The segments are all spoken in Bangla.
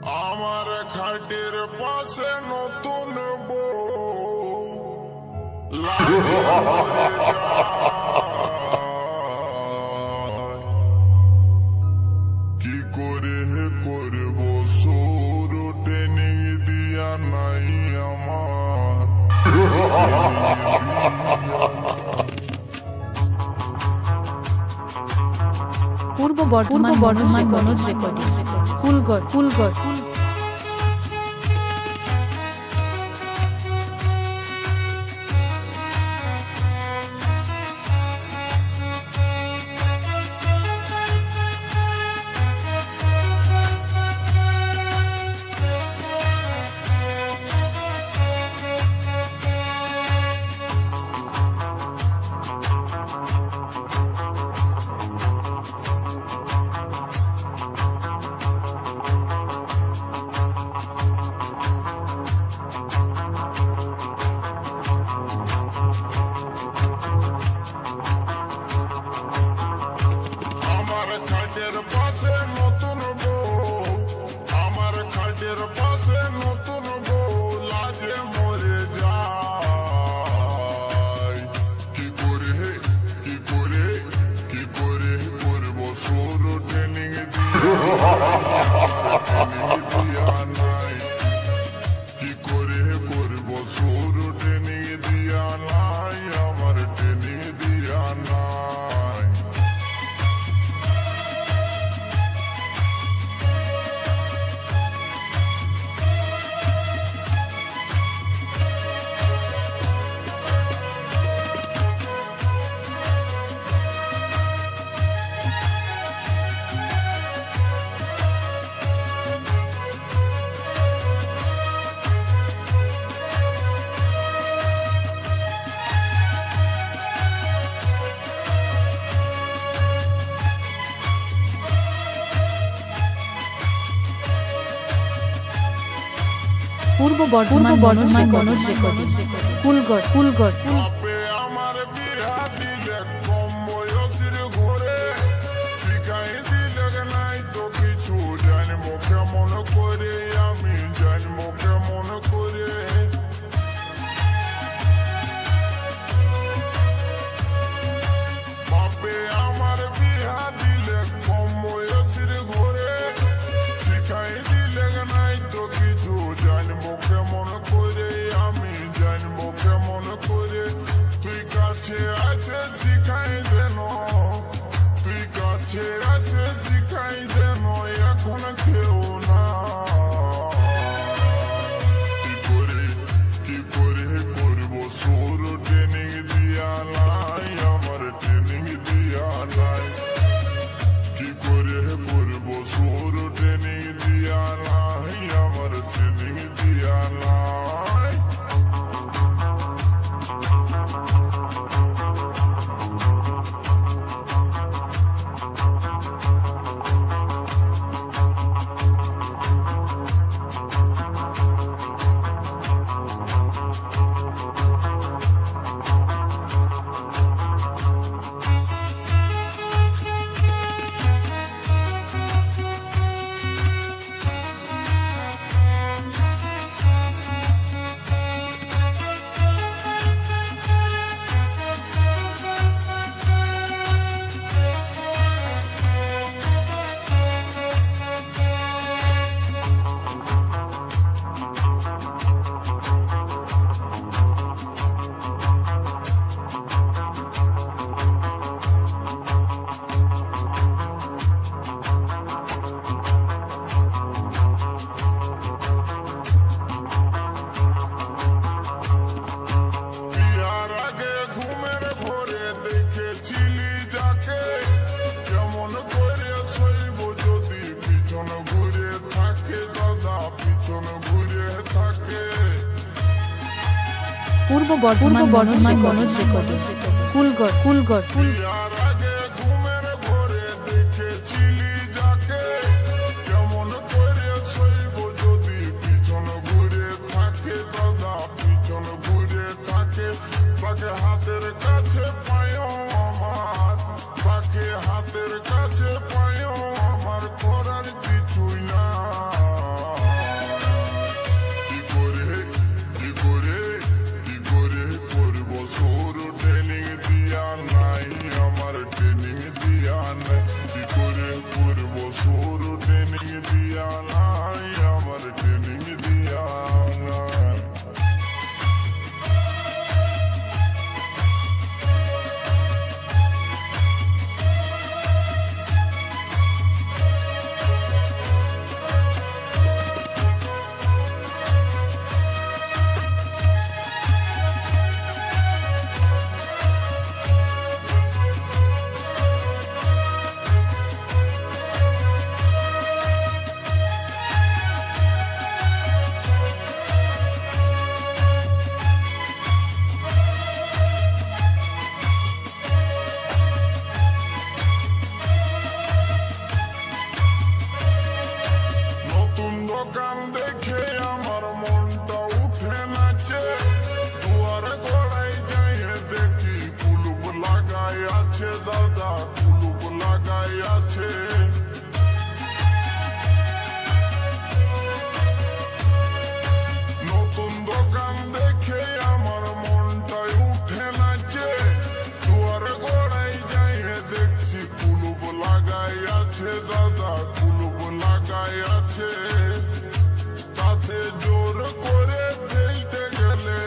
আমার খাটের পাশে নতুন বউ কি করে করব সুর টেনে দিয়া নাই আমার পূর্ব বর্ধমান মনোজ রেকর্ডিং ফুলগড় খাটের পাশে নতুন বউ আমার খাটের পাশে নতুন বউ লাজে মরে যায় কি করে করব সুর ট্রেনিং দিয়া নাই কি করে করব সুর ট্রেনিং দিয়া নাই আমার ট্রেনিং দিয়া নাই পূর্ব বর্ধমান মনোজ রেকর্ডিং ফুলগড় আমার বিয়া দিলে কম বয়সের ঘরে শিখাই দিলে নাই তো কিছু জানবো কেমন করে আমি জানবো কেমন করে বাপে আমার বিয়া দিলে কম বয়সের ঘরে শিখাই দিলে নাই তো কিছু জানবো কেমন করে আমি জানবো কেমন করে তুই কাছে আসে শিখাই দেন তুই কাছে আসে শিখাই দেন এখন কেউ না কি করে করবো সুর ট্রেনিং দিয়া নাই আমার ট্রেনিং দিয়া নাই কি করে করবো সুর ট্রেনিং দিয়া নাই আমার ট্রেনিং দিয়া নাই পূর্ব বর্ধমান মনোজ রেকর্ডিং ফুলগড় হাতের কাছে পায় আমার তাকে হাতের কাছে পায় আমার করার কিছুই না ট্রেনিং দিয়া নাই, আমার ট্রেনিং দিয়া নাই। দোকান দেখে আমার মনটা উঠে নাচে, দুয়ার গোড়ায় যাই দেখি কুলুপ লাগাই আছে, দাদা কুলুপ লাগাই আছে। নতুন দোকান দেখে আমার মনটাই উঠে নাচে, দুয়ার গোড়ায় যাই দেখছি কুলুপ লাগাই আছে, দাদা কুলুপ লাগাই আছে। তাতে জোর করে ঠেলতে গেলে,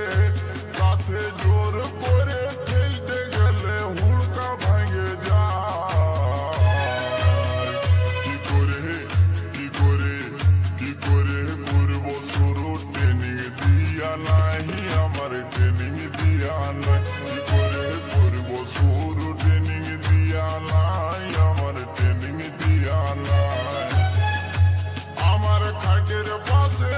তাতে জোর করে ঠেলতে গেলে হুড়কা ভাঙে যায়। কি করে কি করে কি করে করব শুরু, ট্রেনিং দিয়া নাই, আমার ট্রেনিং দিয়া নাই। কি করে করব শুরু, ট্রেনিং দিয়া নাই, আমার ট্রেনিং দিয়া নাই। আমার খাটের পাশে